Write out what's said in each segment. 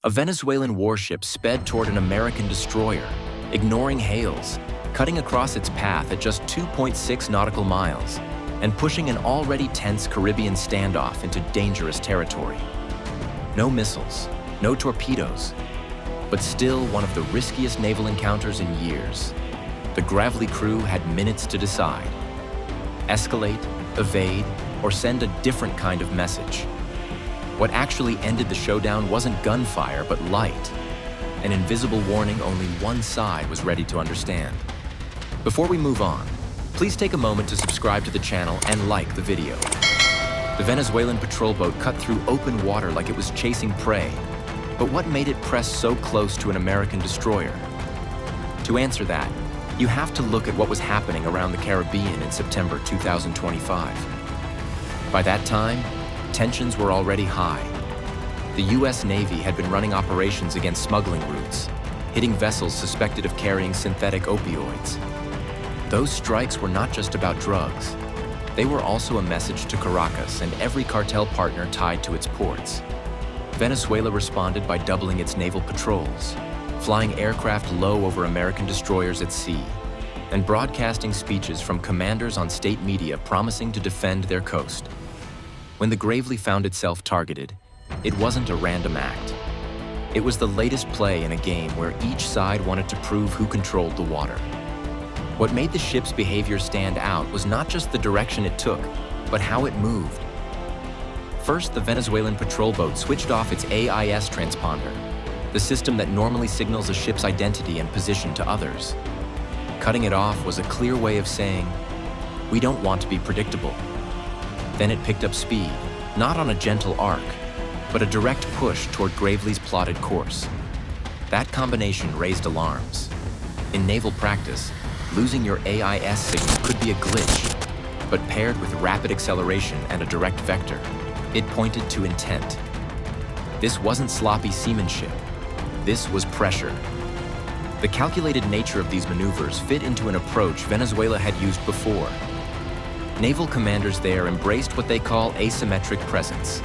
A Venezuelan warship sped toward an American destroyer, ignoring hails, cutting across its path at just 2.6 nautical miles, and pushing an already tense Caribbean standoff into dangerous territory. No missiles, no torpedoes, but still one of the riskiest naval encounters in years. The Gravely crew had minutes to decide: escalate, evade, or send a different kind of message. What actually ended the showdown wasn't gunfire, but light, an invisible warning only one side was ready to understand. Before we move on, please take a moment to subscribe to the channel and like the video. The Venezuelan patrol boat cut through open water like it was chasing prey, but what made it press so close to an American destroyer? To answer that, you have to look at what was happening around the Caribbean in September 2025. By that time, tensions were already high. The US Navy had been running operations against smuggling routes, hitting vessels suspected of carrying synthetic opioids. Those strikes were not just about drugs. They were also a message to Caracas and every cartel partner tied to its ports. Venezuela responded by doubling its naval patrols, flying aircraft low over American destroyers at sea, and broadcasting speeches from commanders on state media promising to defend their coast. When the Gravely found itself targeted, it wasn't a random act. It was the latest play in a game where each side wanted to prove who controlled the water. What made the ship's behavior stand out was not just the direction it took, but how it moved. First, the Venezuelan patrol boat switched off its AIS transponder, the system that normally signals a ship's identity and position to others. Cutting it off was a clear way of saying, "We don't want to be predictable." Then it picked up speed, not on a gentle arc, but a direct push toward Gravely's plotted course. That combination raised alarms. In naval practice, losing your AIS signal could be a glitch, but paired with rapid acceleration and a direct vector, it pointed to intent. This wasn't sloppy seamanship. This was pressure. The calculated nature of these maneuvers fit into an approach Venezuela had used before. Naval commanders there embraced what they call asymmetric presence,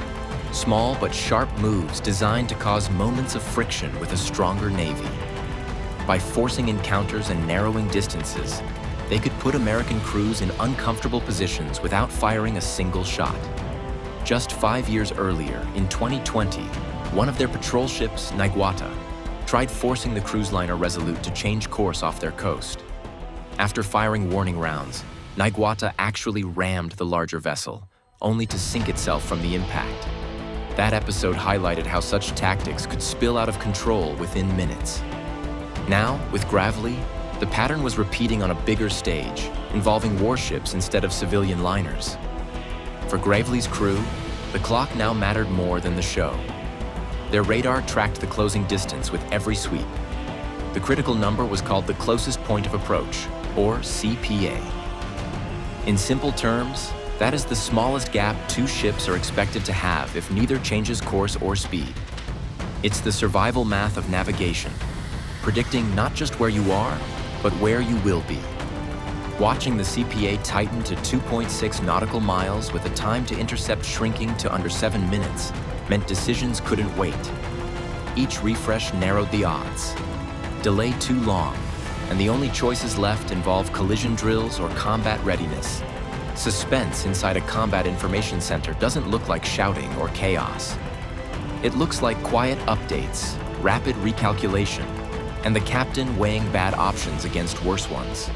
small but sharp moves designed to cause moments of friction with a stronger navy. By forcing encounters and narrowing distances, they could put American crews in uncomfortable positions without firing a single shot. Just 5 years earlier, in 2020, one of their patrol ships, Niguata, tried forcing the cruise liner Resolute to change course off their coast. After firing warning rounds, Niguata actually rammed the larger vessel, only to sink itself from the impact. That episode highlighted how such tactics could spill out of control within minutes. Now, with Gravely, the pattern was repeating on a bigger stage, involving warships instead of civilian liners. For Gravely's crew, the clock now mattered more than the show. Their radar tracked the closing distance with every sweep. The critical number was called the closest point of approach, or CPA. In simple terms, that is the smallest gap two ships are expected to have if neither changes course or speed. It's the survival math of navigation, predicting not just where you are, but where you will be. Watching the CPA tighten to 2.6 nautical miles with a time to intercept shrinking to under 7 minutes meant decisions couldn't wait. Each refresh narrowed the odds. Delay too long, and the only choices left involve collision drills or combat readiness. Suspense inside a combat information center doesn't look like shouting or chaos. It looks like quiet updates, rapid recalculation, and the captain weighing bad options against worse ones.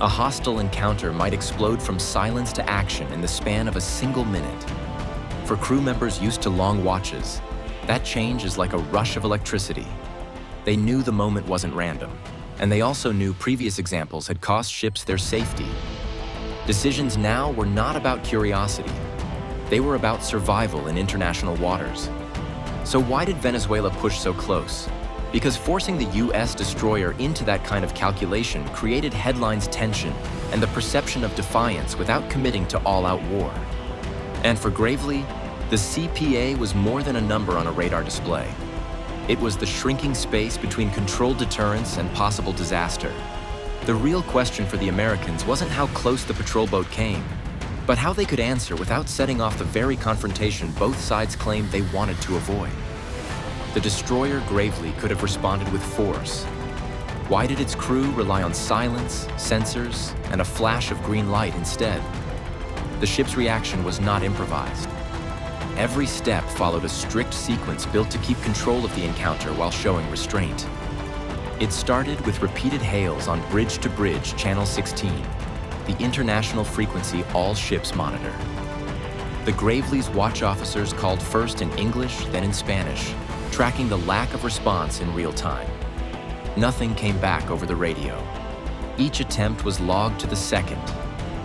A hostile encounter might explode from silence to action in the span of a single minute. For crew members used to long watches, that change is like a rush of electricity. They knew the moment wasn't random, and they also knew previous examples had cost ships their safety. Decisions now were not about curiosity. They were about survival in international waters. So why did Venezuela push so close? Because forcing the US destroyer into that kind of calculation created headlines tension and the perception of defiance without committing to all-out war. And for Gravely, the CPA was more than a number on a radar display. It was the shrinking space between controlled deterrence and possible disaster. The real question for the Americans wasn't how close the patrol boat came, but how they could answer without setting off the very confrontation both sides claimed they wanted to avoid. The destroyer Gravely could have responded with force. Why did its crew rely on silence, sensors, and a flash of green light instead? The ship's reaction was not improvised. Every step followed a strict sequence built to keep control of the encounter while showing restraint. It started with repeated hails on bridge-to-bridge Channel 16, the international frequency all ships monitor. The Gravely's watch officers called first in English, then in Spanish, tracking the lack of response in real time. Nothing came back over the radio. Each attempt was logged to the second,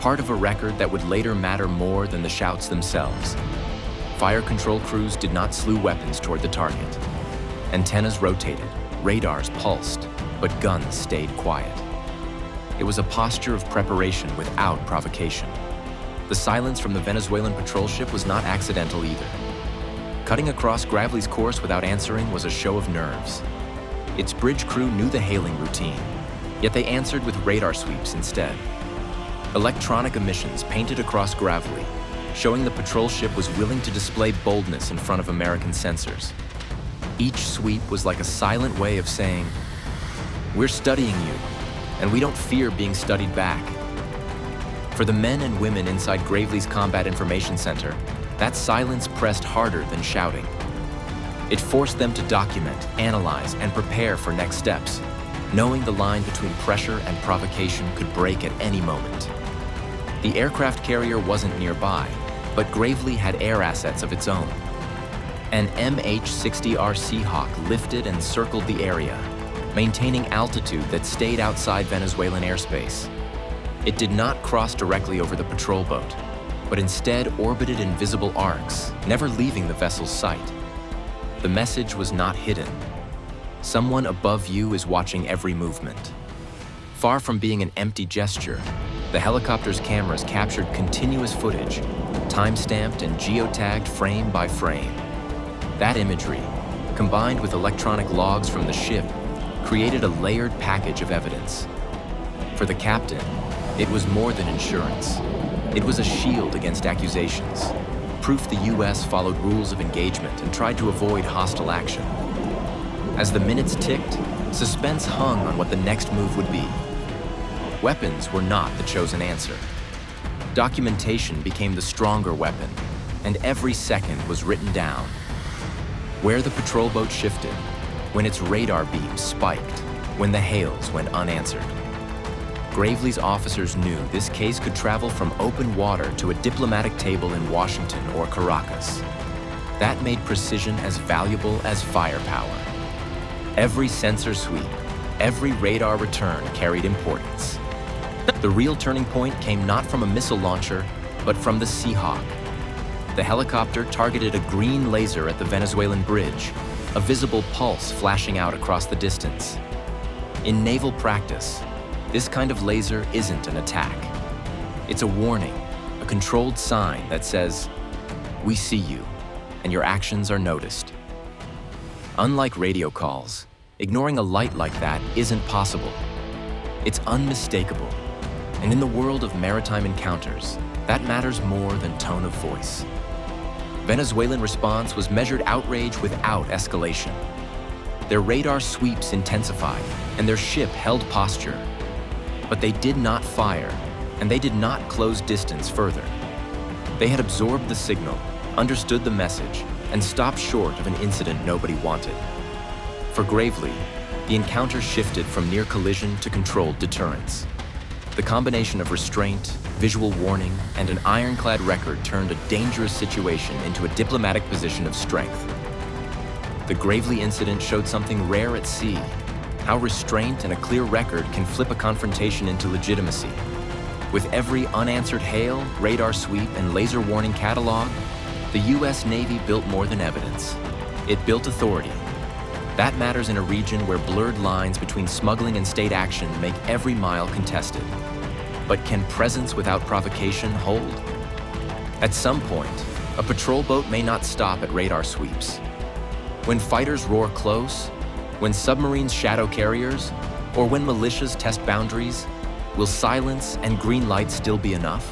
part of a record that would later matter more than the shouts themselves. Fire control crews did not slew weapons toward the target. Antennas rotated, radars pulsed, but guns stayed quiet. It was a posture of preparation without provocation. The silence from the Venezuelan patrol ship was not accidental either. Cutting across Gravely's course without answering was a show of nerves. Its bridge crew knew the hailing routine, yet they answered with radar sweeps instead. Electronic emissions painted across Gravely, showing the patrol ship was willing to display boldness in front of American sensors. Each sweep was like a silent way of saying, "We're studying you, and we don't fear being studied back." For the men and women inside Gravely's Combat Information Center, that silence pressed harder than shouting. It forced them to document, analyze, and prepare for next steps, knowing the line between pressure and provocation could break at any moment. The aircraft carrier wasn't nearby, but Gravely had air assets of its own. An MH-60R Seahawk lifted and circled the area, maintaining altitude that stayed outside Venezuelan airspace. It did not cross directly over the patrol boat, but instead orbited in visible arcs, never leaving the vessel's sight. The message was not hidden. Someone above you is watching every movement. Far from being an empty gesture, the helicopter's cameras captured continuous footage, time-stamped and geotagged frame by frame. That imagery, combined with electronic logs from the ship, created a layered package of evidence. For the captain, it was more than insurance. It was a shield against accusations, proof the U.S. followed rules of engagement and tried to avoid hostile action. As the minutes ticked, suspense hung on what the next move would be. Weapons were not the chosen answer. Documentation became the stronger weapon, and every second was written down. Where the patrol boat shifted, when its radar beams spiked, when the hails went unanswered. Gravely's officers knew this case could travel from open water to a diplomatic table in Washington or Caracas. That made precision as valuable as firepower. Every sensor sweep, every radar return carried importance. The real turning point came not from a missile launcher, but from the Seahawk. The helicopter targeted a green laser at the Venezuelan bridge, a visible pulse flashing out across the distance. In naval practice, this kind of laser isn't an attack. It's a warning, a controlled sign that says, "We see you, and your actions are noticed." Unlike radio calls, ignoring a light like that isn't possible. It's unmistakable, and in the world of maritime encounters, that matters more than tone of voice. Venezuelan response was measured outrage without escalation. Their radar sweeps intensified, and their ship held posture. But they did not fire, and they did not close distance further. They had absorbed the signal, understood the message, and stopped short of an incident nobody wanted. For Gravely, the encounter shifted from near collision to controlled deterrence. The combination of restraint, visual warning, and an ironclad record turned a dangerous situation into a diplomatic position of strength. The Gravely incident showed something rare at sea: how restraint and a clear record can flip a confrontation into legitimacy. With every unanswered hail, radar sweep, and laser warning catalog, the U.S. Navy built more than evidence. It built authority. That matters in a region where blurred lines between smuggling and state action make every mile contested. But can presence without provocation hold? At some point, a patrol boat may not stop at radar sweeps. When fighters roar close, when submarines shadow carriers, or when militias test boundaries, will silence and green light still be enough?